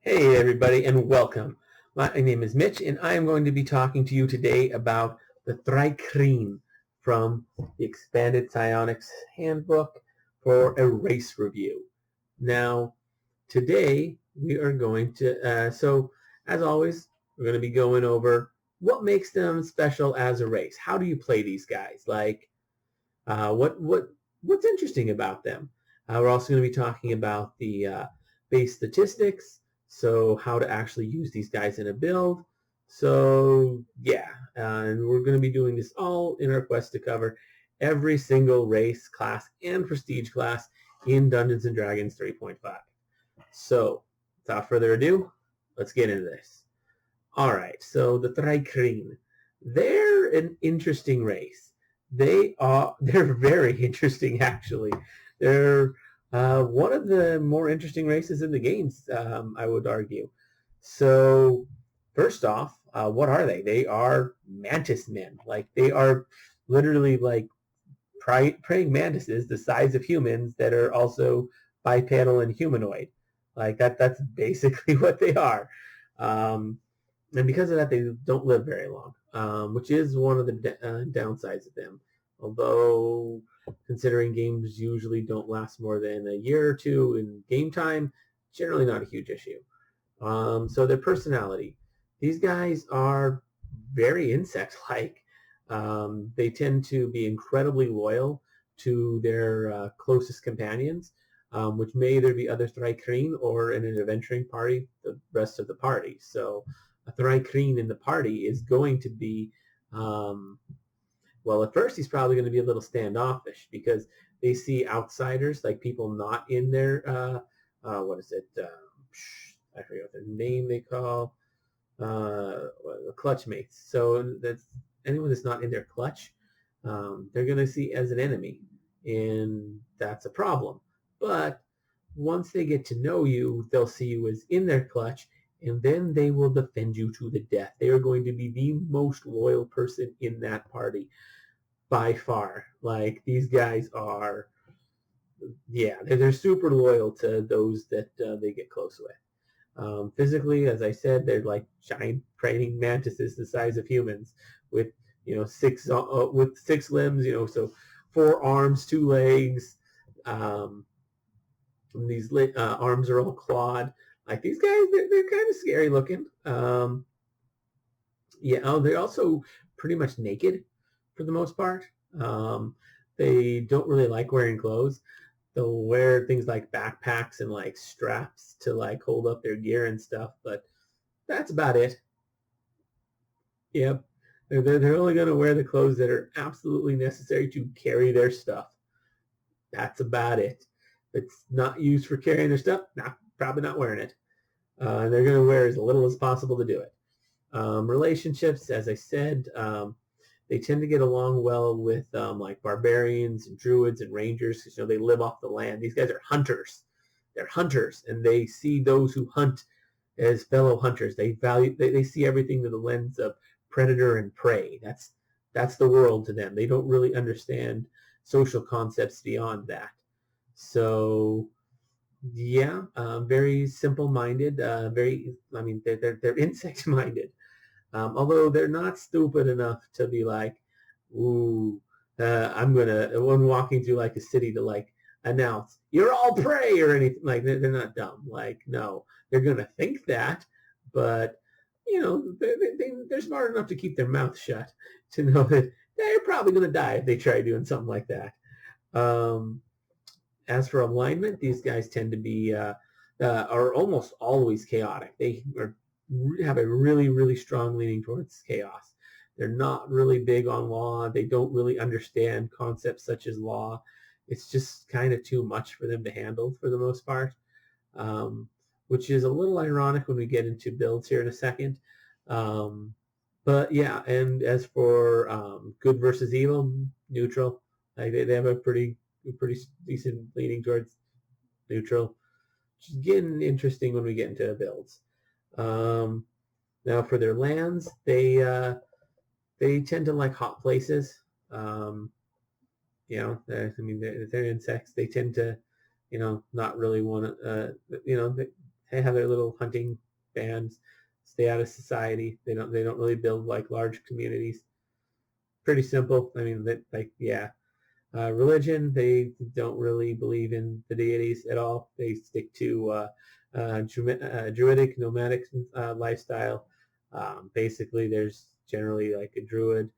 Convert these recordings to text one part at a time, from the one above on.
Hey everybody and welcome. My name is Mitch and I am going to be talking to you today about the Thri-Kreen from the Expanded Psionics Handbook for a race review. Now, today we are going to, as always, we're going to be going over what makes them special as a race. How do you play these guys? What's interesting about them? We're also going to be talking about the base statistics, so how to actually use these guys in a build. So yeah, and we're going to be doing this all in our quest to cover every single race, class, and prestige class in Dungeons & Dragons 3.5. So without further ado, let's get into this. All right, so the Thri-Kreen, they're an interesting race. They're very interesting actually. They're one of the more interesting races in the games, I would argue. So first off, what are they? They are mantis men. Like they are literally like praying mantises the size of humans that are also bipedal and humanoid. Like that's basically what they are. Um, and because of that, they don't live very long, which is one of the downsides of them. Although, considering games usually don't last more than a year or two in game time, generally not a huge issue. So their personality. These guys are very insect-like. They tend to be incredibly loyal to their closest companions, which may either be other Thri-Kreen or in an adventuring party, the rest of the party. So a Thri-Kreen in the party is going to be, well, at first he's probably going to be a little standoffish because they see outsiders, like people not in their, what is it? I forget what their name they call, clutch mates. So that's anyone that's not in their clutch, they're going to see as an enemy, and that's a problem. But once they get to know you, they'll see you as in their clutch, and then they will defend you to the death. They are going to be the most loyal person in that party by far. Like these guys are, yeah, they're super loyal to those that they get close with. Physically, as I said, they're like giant praying mantises the size of humans with six limbs. So 4 arms, 2 legs. Um, these arms are all clawed. Like these guys, they're kind of scary looking. Yeah, they're also pretty much naked for the most part. They don't really like wearing clothes. They'll wear things like backpacks and like straps to like hold up their gear and stuff, but that's about it. Yep. They're only going to wear the clothes that are absolutely necessary to carry their stuff. That's about it. If it's not used for carrying their stuff, probably not wearing it. And they're going to wear as little as possible to do it. Relationships, as I said, they tend to get along well with like barbarians and druids and rangers because they live off the land. These guys are hunters. They're hunters, and they see those who hunt as fellow hunters. They see everything through the lens of predator and prey. That's the world to them. They don't really understand social concepts beyond that. So yeah, very simple-minded. They're insect-minded. Although they're not stupid enough to be like, ooh, I'm gonna when walking through like a city to like announce you're all prey or anything. Like they're not dumb. Like no, they're gonna think that, but they're smart enough to keep their mouth shut to know that they're probably gonna die if they try doing something like that. Um, as for alignment, these guys tend to be are almost always chaotic. They have a really, really strong leaning towards chaos. They're not really big on law. They don't really understand concepts such as law. It's just kind of too much for them to handle for the most part, which is a little ironic when we get into builds here in a second. But yeah, and as for good versus evil, neutral. Like they have a pretty decent leaning towards neutral. Which is getting interesting when we get into builds. Now for their lands, they tend to like hot places. They're insects. They tend to, not really want to, they have their little hunting bands, stay out of society. They don't really build like large communities. Pretty simple. I mean, religion, they don't really believe in the deities at all. They stick to druidic nomadic lifestyle. Basically, there's generally like a druid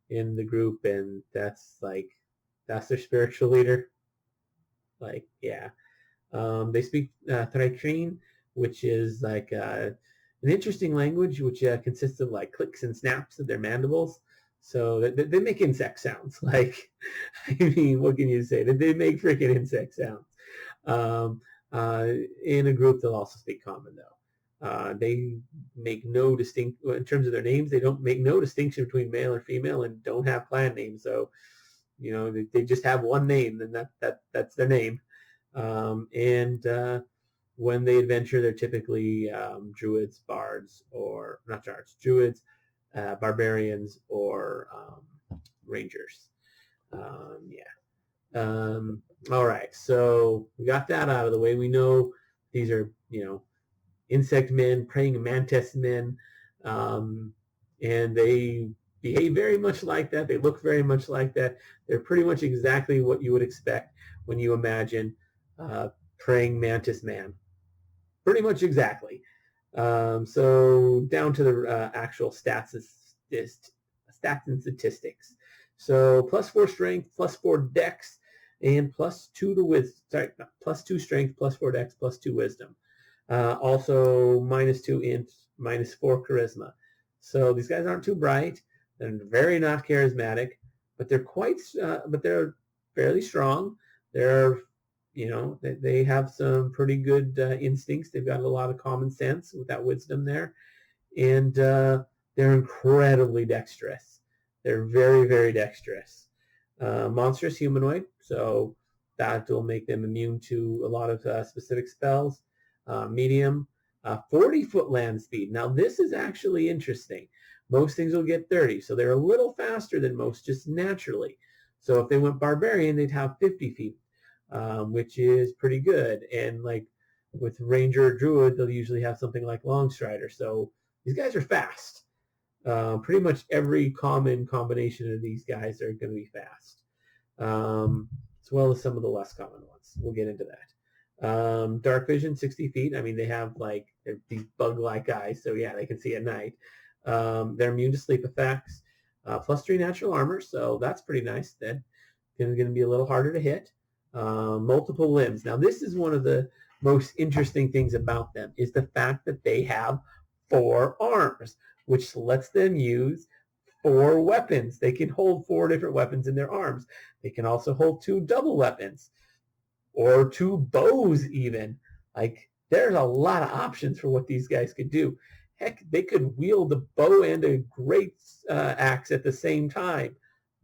in the group, and that's their spiritual leader. They speak Thri-Kreen, which is like an interesting language, which consists of like clicks and snaps of their mandibles. So they make insect sounds. Like, I mean, what can you say? They make freaking insect sounds. In a group, they'll also speak common, though. They make no distinct, in terms of their names, they don't make no distinction between male or female and don't have clan names. So, they just have one name, and that's their name. When they adventure, they're typically druids, bards, or not bards, druids, barbarians, or rangers. All right, so we got that out of the way. We know these are, insect men, praying mantis men, and they behave very much like that. They look very much like that. They're pretty much exactly what you would expect when you imagine praying mantis man. Pretty much exactly. So down to the actual stats and statistics. So +4 strength, +4 dex, and +2 to wisdom. Sorry, +2 strength, +4 dex, +2 wisdom. Also -2 int, -4 charisma. So these guys aren't too bright. They're very not charismatic, but they're fairly strong. They're, they have some pretty good instincts. They've got a lot of common sense with that wisdom there, and they're incredibly dexterous. They're very, very dexterous. Monstrous humanoid, so that will make them immune to a lot of specific spells. Medium, 40-foot land speed. Now this is actually interesting. Most things will get 30, so they're a little faster than most just naturally. So if they went barbarian, they'd have 50 feet, which is pretty good. And like with ranger or druid, they'll usually have something like long strider. So these guys are fast. Pretty much every common combination of these guys are going to be fast, as well as some of the less common ones. We'll get into that. Dark vision, 60 feet. I mean, they have they're these bug-like eyes, so yeah, they can see at night. They're immune to sleep effects. +3 natural armor, so that's pretty nice. That's going to be a little harder to hit. Multiple limbs. Now, this is one of the most interesting things about them, is the fact that they have 4 arms, which lets them use 4 weapons. They can hold 4 different weapons in their arms. They can also hold 2 double weapons, or 2 bows even. Like, there's a lot of options for what these guys could do. Heck, they could wield a bow and a great axe at the same time.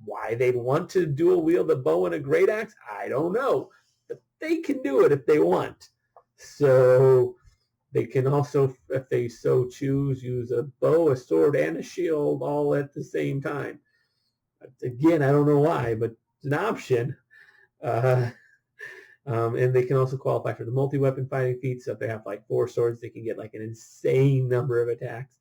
Why they'd want to dual wield a bow and a great axe, I don't know. But they can do it if they want. So they can also, if they so choose, use a bow, a sword, and a shield all at the same time. Again, I don't know why, but it's an option. And they can also qualify for the multi-weapon fighting feat. So if they have 4 swords, they can get an insane number of attacks.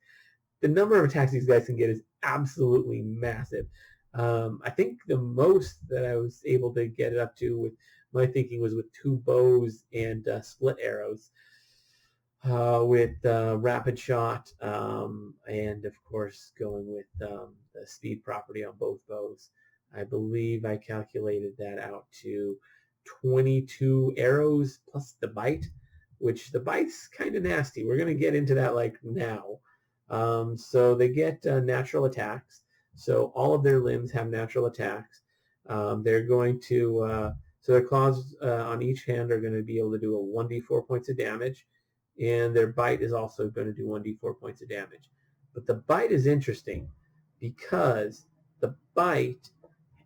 The number of attacks these guys can get is absolutely massive. I think the most that I was able to get it up to with my thinking was with 2 bows and split arrows, with rapid shot, and of course going with the speed property on both bows. I believe I calculated that out to 22 arrows plus the bite, which the bite's kind of nasty. We're going to get into that now. So they get natural attacks. So all of their limbs have natural attacks. They're going to, so their claws on each hand are going to be able to do a 1d4 points of damage, and their bite is also going to do 1d4 points of damage. But the bite is interesting because the bite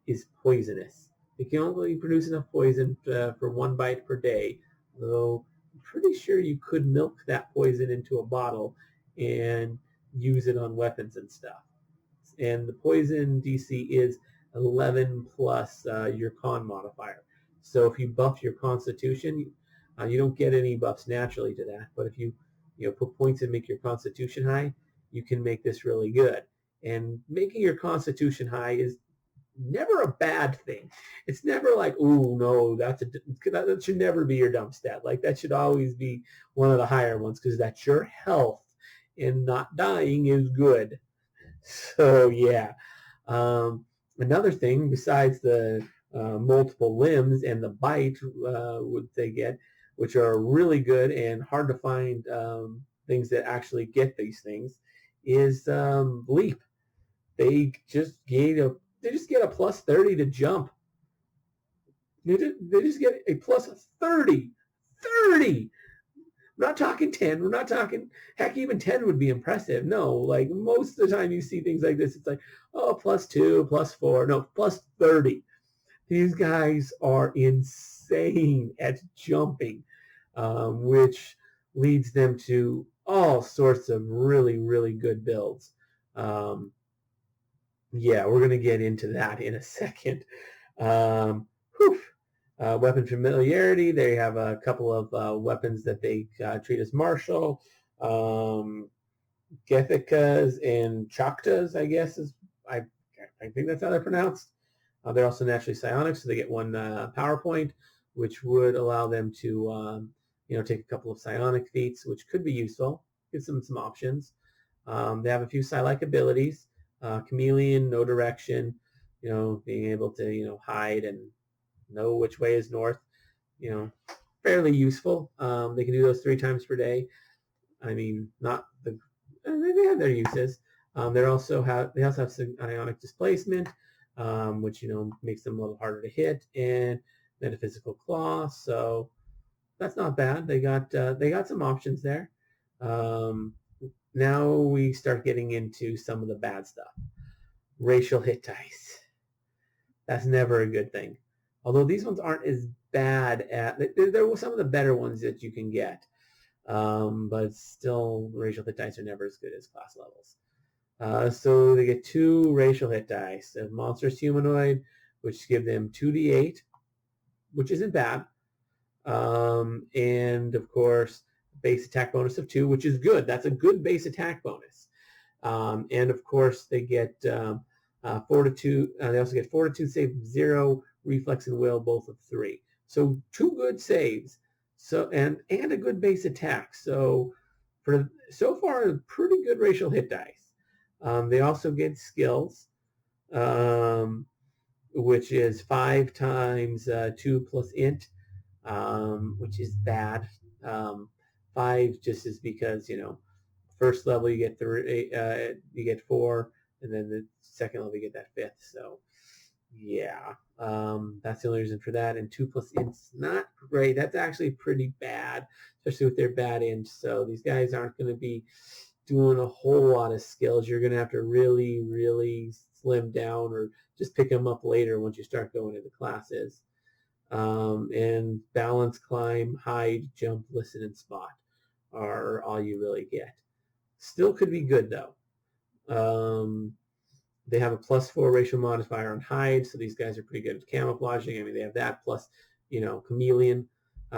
is poisonous. They can only produce enough poison for 1 bite per day, though I'm pretty sure you could milk that poison into a bottle and use it on weapons and stuff. And the poison DC is 11 plus your con modifier. So if you buff your constitution, You don't get any buffs naturally to that, but if you put points and make your Constitution high, you can make this really good. And making your Constitution high is never a bad thing. It's never like, ooh, no, that should never be your dump stat. Like, that should always be one of the higher ones, because that's your health, and not dying is good. So yeah. Another thing besides the multiple limbs and the bite they get, which are really good and hard to find things that actually get these things, is leap. They just get a plus 30 to jump. They just get a plus 30. 30! We're not talking 10. We're not talking, heck, even 10 would be impressive. No, like most of the time you see things like this, it's like, oh, plus 2, plus 4. No, plus 30. These guys are insane at jumping, which leads them to all sorts of really, really good builds. Yeah, we're going to get into that in a second. Weapon familiarity. They have a couple of weapons that they treat as martial. Gethikas and Choctas, I guess, I think that's how they're pronounced. They're also naturally psionic, so they get 1 power point, which would allow them to take a couple of psionic feats, which could be useful. Gives them some options. They have a few psi-like abilities. Chameleon, no direction, being able to hide and know which way is north, fairly useful. They can do those 3 times per day. I mean, they have their uses. They also have psionic displacement, which makes them a little harder to hit, and metaphysical claw. So that's not bad. They got some options there. Now we start getting into some of the bad stuff. Racial hit dice. That's never a good thing. Although these ones aren't as bad they're some of the better ones that you can get. But still, racial hit dice are never as good as class levels. So they get 2 racial hit dice. A monstrous humanoid, which give them 2d8, which isn't bad. And of course, base attack bonus of 2, which is good. That's a good base attack bonus. And of course, they get fortitude. They also get fortitude save 0, reflex and will both of 3. So 2 good saves. So and a good base attack. So so far, pretty good racial hit dice. They also get skills, which is 5 times 2 plus int, which is bad. 5 just is because first level you get 3, you get 4, and then the second level you get that 5th. So yeah, that's the only reason for that. And 2 plus int's not great. That's actually pretty bad, especially with their bad int. So these guys aren't going to be doing a whole lot of skills. You're going to have to really, really slim down, or just pick them up later once you start going into classes. And balance, climb, hide, jump, listen, and spot are all you really get. Still could be good though. They have a +4 racial modifier on hide, so these guys are pretty good at camouflaging. I mean, they have that plus, chameleon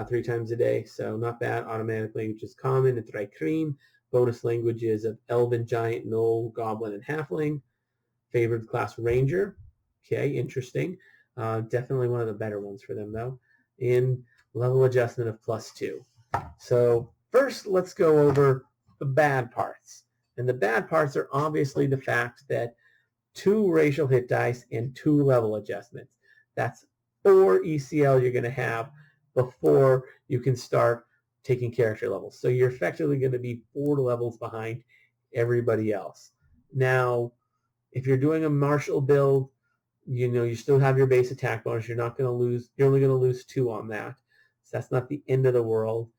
3 times a day, so not bad. Automatic language is common and Thri-Kreen. Bonus languages of Elven, Giant, Gnoll, Goblin, and Halfling. Favored class Ranger. Okay, interesting. Definitely one of the better ones for them, though. And level adjustment of +2. So first, let's go over the bad parts. And the bad parts are obviously the fact that 2 racial hit dice and 2 level adjustments. That's 4 ECL you're going to have before you can start taking character levels. So you're effectively going to be 4 levels behind everybody else. Now, if you're doing a martial build, you still have your base attack bonus. You're not going to lose. You're only going to lose 2 on that. So that's not the end of the world.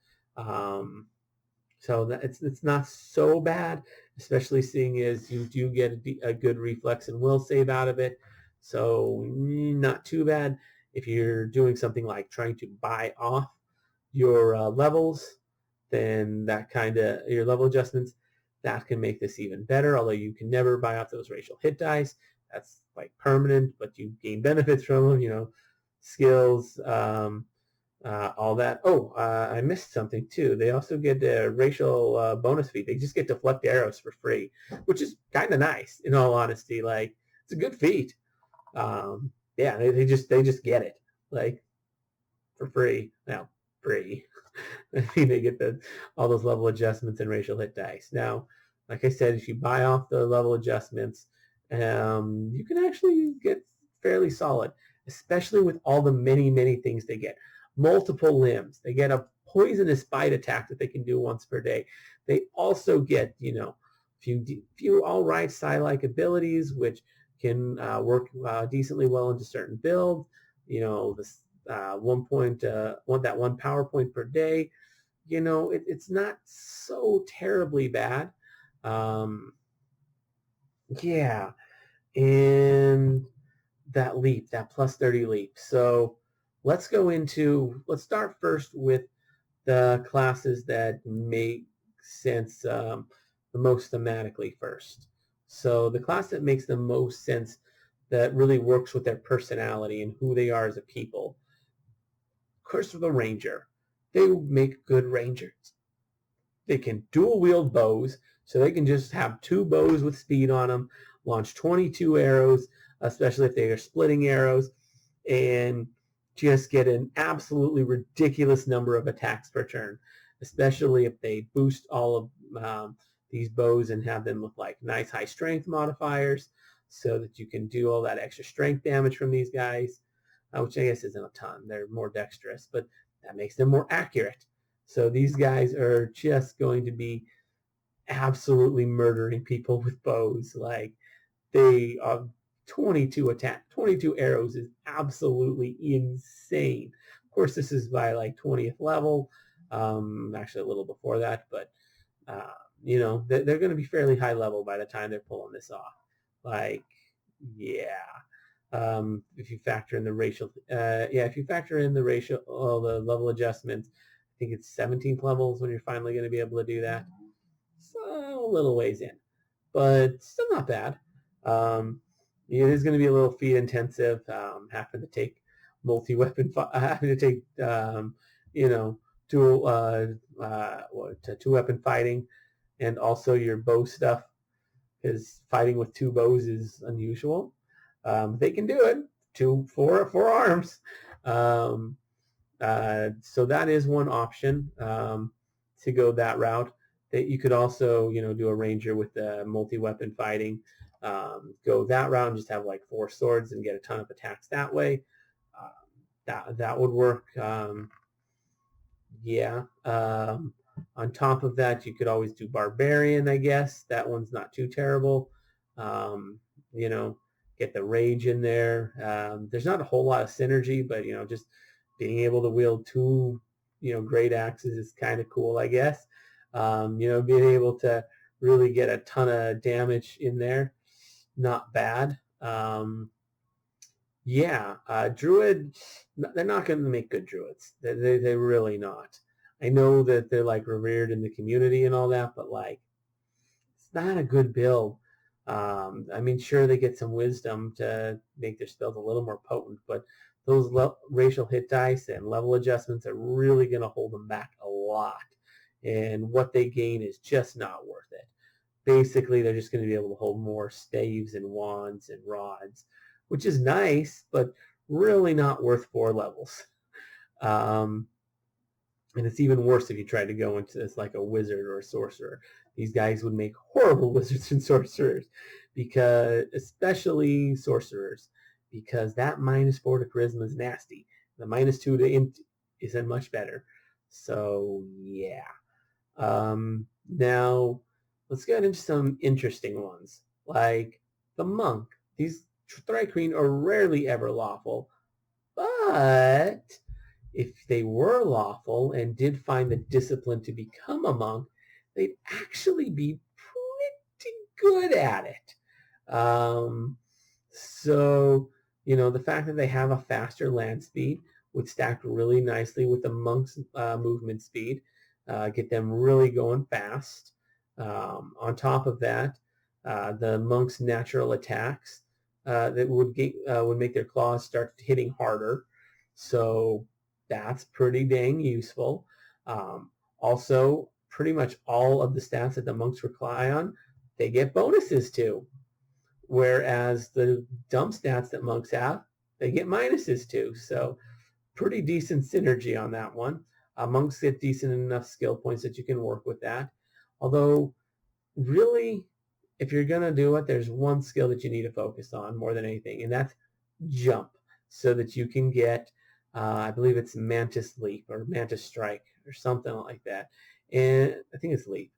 So it's not so bad, especially seeing as you do get a good reflex and will save out of it. So not too bad. If you're doing something like trying to buy off your levels, then your level adjustments, that can make this even better, although you can never buy off those racial hit dice. That's like permanent, but you gain benefits from them, skills, all that. Oh, I missed something too. They also get a racial bonus feat. They just get deflect arrows for free, which is kind of nice. In all honesty, like it's a good feat. Yeah, they just get it like for free. Now free. I mean, they get all those level adjustments and racial hit dice. Now, like I said, if you buy off the level adjustments, you can actually get fairly solid, especially with all the many things they get. Multiple limbs. They get a poisonous bite attack that they can do once per day. They also get, few all right psi-like abilities, which can work decently well into certain builds. This 1 power point per day. It's not so terribly bad. Yeah, and that plus 30 leap. So let's start first with the classes that make sense the most thematically first. So the class that makes the most sense, that really works with their personality and who they are as a people. Of course, the ranger. They make good rangers. They can dual wield bows, so they can just have 2 bows with speed on them, launch 22 arrows, especially if they are splitting arrows, and just get an absolutely ridiculous number of attacks per turn, especially if they boost all of these bows and have them with like nice high strength modifiers so that you can do all that extra strength damage from these guys, which I guess isn't a ton. They're more dexterous, but that makes them more accurate. So these guys are just going to be absolutely murdering people with bows. Like they are 22 arrows is absolutely insane. Of course, this is by like 20th level, actually a little before that, but they're going to be fairly high level by the time they're pulling this off. Like, yeah. If you factor in the racial, the level adjustments, I think it's 17th levels when you're finally going to be able to do that. So a little ways in, but still not bad. It is going to be a little feat intensive, having to take multi-weapon, having to take, dual, two-weapon fighting, and also your bow stuff, because fighting with 2 bows is unusual. They can do it. 4 arms. So that is one option to go that route. That you could also, do a ranger with the multi-weapon fighting. Go that route and just have like 4 swords and get a ton of attacks that way. That would work. Yeah. On top of that, you could always do barbarian, I guess. That one's not too terrible. Get the rage in there. There's not a whole lot of synergy, but just being able to wield 2 great axes is kind of cool, I guess. Being able to really get a ton of damage in there, not bad. Druid, they're not going to make good druids. They're really not. I know that they're like revered in the community and all that, but like it's not a good build. Sure, they get some wisdom to make their spells a little more potent, but those racial hit dice and level adjustments are really going to hold them back a lot. And what they gain is just not worth it. Basically, they're just going to be able to hold more staves and wands and rods, which is nice, but really not worth 4 levels. And it's even worse if you try to go into this like a wizard or a sorcerer. These guys would make horrible wizards and sorcerers, especially sorcerers, because that -4 to charisma is nasty. The -2 to int isn't much better. So yeah. Now let's get into some interesting ones, like the monk. These Thri-Kreen are rarely ever lawful, but if they were lawful and did find the discipline to become a monk, they'd actually be pretty good at it. The fact that they have a faster land speed would stack really nicely with the monk's movement speed, get them really going fast. On top of that, the monk's natural attacks that would make their claws start hitting harder. So that's pretty dang useful. Also, pretty much all of the stats that the monks rely on, they get bonuses to. Whereas the dump stats that monks have, they get minuses to. So pretty decent synergy on that one. Monks get decent enough skill points that you can work with that. Although, really, if you're going to do it, there's one skill that you need to focus on more than anything, and that's jump, so that you can get, I believe it's Mantis Leap or Mantis Strike or something like that. And I think it's Leap.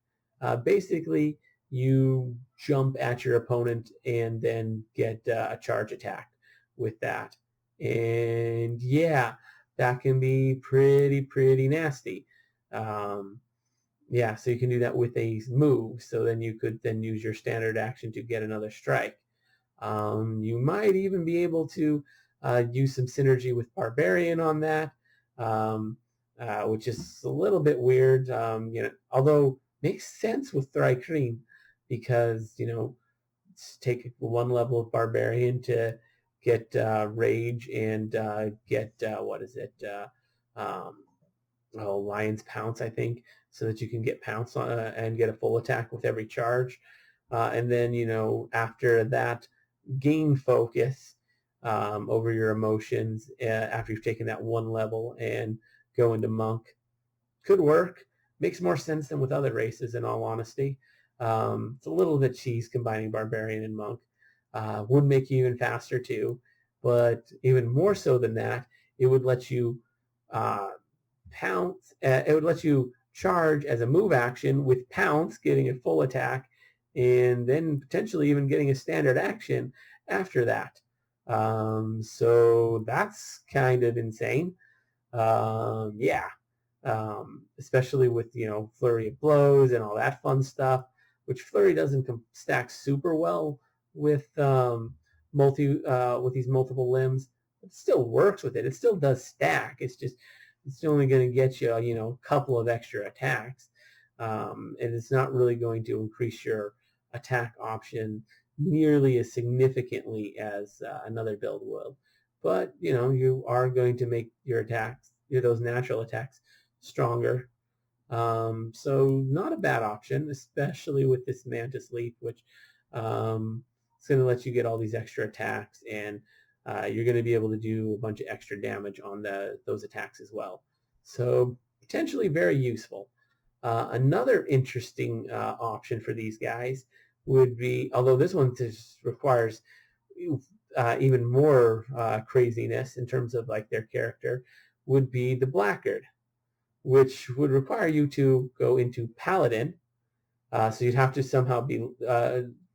Basically, you jump at your opponent and then get a charge attack with that. And yeah, that can be pretty nasty. Yeah, so you can do that with a move. So then you could then use your standard action to get another strike. You might even be able to use some synergy with Barbarian on that, which is a little bit weird. Although makes sense with Thri-Kreen because take one level of Barbarian to get Rage and get what is it? Lion's Pounce, I think, so that you can get Pounce on, and get a full attack with every charge. And then, after that, gain focus over your emotions after you've taken that one level and go into Monk. Could work. Makes more sense than with other races, in all honesty. It's a little bit cheese combining Barbarian and Monk. Would make you even faster, too. But even more so than that, it would let you pounce. It would let you charge as a move action with Pounce, getting a full attack, and then potentially even getting a standard action after that. So that's kind of insane. Yeah. Especially with, Flurry of Blows and all that fun stuff, which Flurry doesn't stack super well with with these multiple limbs. It still works with it. It still does stack. It's only going to get you, a couple of extra attacks. And it's not really going to increase your attack option nearly as significantly as another build will. But, you are going to make your attacks, those natural attacks, stronger. So not a bad option, especially with this Mantis Leap, which it's going to let you get all these extra attacks, and you're going to be able to do a bunch of extra damage on those attacks as well. So potentially very useful. Another interesting option for these guys would be, although this one just requires even more craziness in terms of like their character, would be the Blackguard, which would require you to go into Paladin. So you'd have to somehow be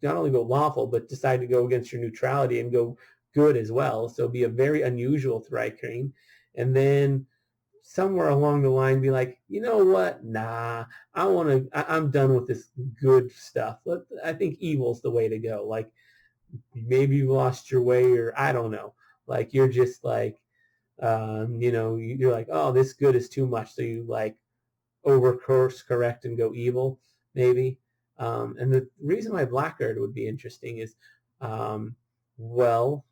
not only go lawful, but decide to go against your neutrality and go good as well. So it'd be a very unusual Thri-Kreen. And then somewhere along the line be like, you know what? Nah, I'm done with this good stuff. I think evil's the way to go. Like, maybe you lost your way, or I don't know. Like, you're just like, you're like, oh, this good is too much. So you like over course correct and go evil, maybe. And the reason why Blackguard would be interesting is, well,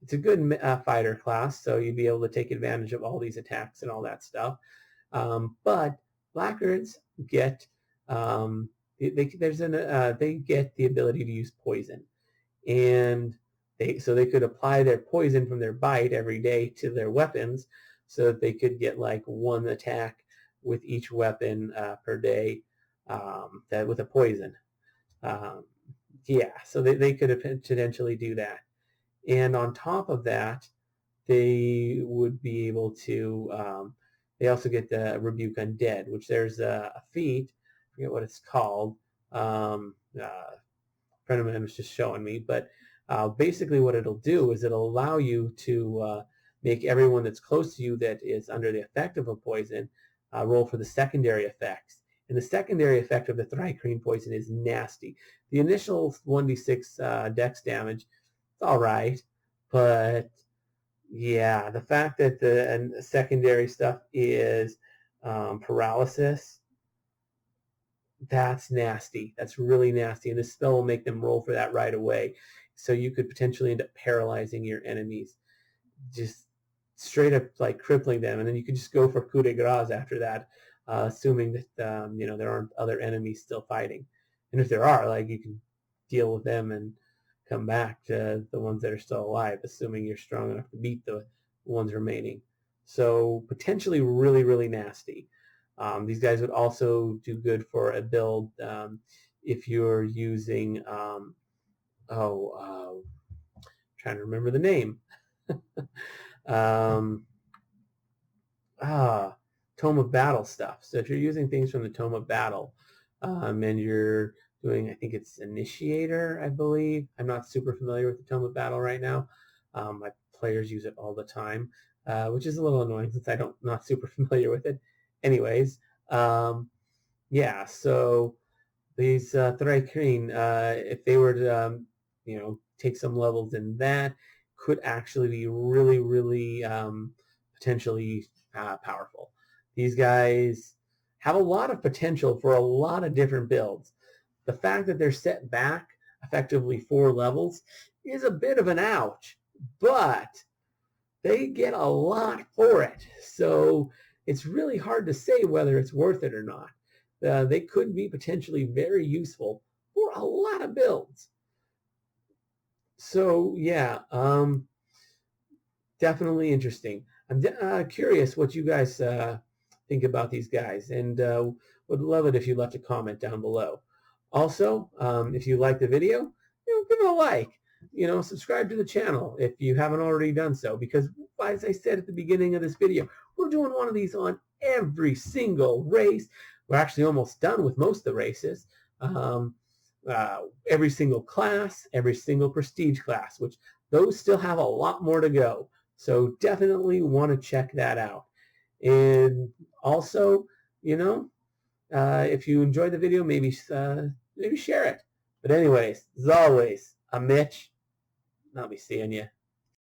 it's a good fighter class, so you'd be able to take advantage of all these attacks and all that stuff. But Blackguards get they get the ability to use poison, and they could apply their poison from their bite every day to their weapons, so that they could get like one attack with each weapon per day that with a poison. Yeah, so they could potentially do that. And on top of that, they would be able to, they also get the Rebuke Undead, which there's a feat, I forget what it's called, a friend of mine was just showing me, but basically what it'll do is it'll allow you to make everyone that's close to you that is under the effect of a poison roll for the secondary effects. And the secondary effect of the Thri-Kreen poison is nasty. The initial 1d6 dex damage, it's all right, but yeah, the fact that the secondary stuff is paralysis, that's nasty. That's really nasty, and this spell will make them roll for that right away. So you could potentially end up paralyzing your enemies. Just straight up like crippling them, and then you can just go for coup de grace after that, assuming that there aren't other enemies still fighting. And if there are, like, you can deal with them and come back to the ones that are still alive, assuming you're strong enough to beat the ones remaining. So potentially really, really nasty. These guys would also do good for a build if you're using, trying to remember the name. Tome of Battle stuff. So if you're using things from the Tome of Battle, and you're doing, I think it's Initiator, I believe. I'm not super familiar with the Tome of Battle right now. My players use it all the time, which is a little annoying since I'm not super familiar with it. Anyways, yeah, so these Thri-Kreen, if they were to, take some levels in that, could actually be really, really potentially powerful. These guys have a lot of potential for a lot of different builds. The fact that they're set back effectively 4 levels is a bit of an ouch, but they get a lot for it. So it's really hard to say whether it's worth it or not. They could be potentially very useful for a lot of builds. So yeah, definitely interesting. I'm curious what you guys think about these guys, and would love it if you left a comment down below. Also, if you liked the video, give it a like. Subscribe to the channel if you haven't already done so, because as I said at the beginning of this video, we're doing one of these on every single race. We're actually almost done with most of the races. Every single class, every single prestige class, which those still have a lot more to go. So definitely want to check that out. And also, if you enjoyed the video, maybe share it. But anyways, as always, I'm Mitch. I'll be seeing you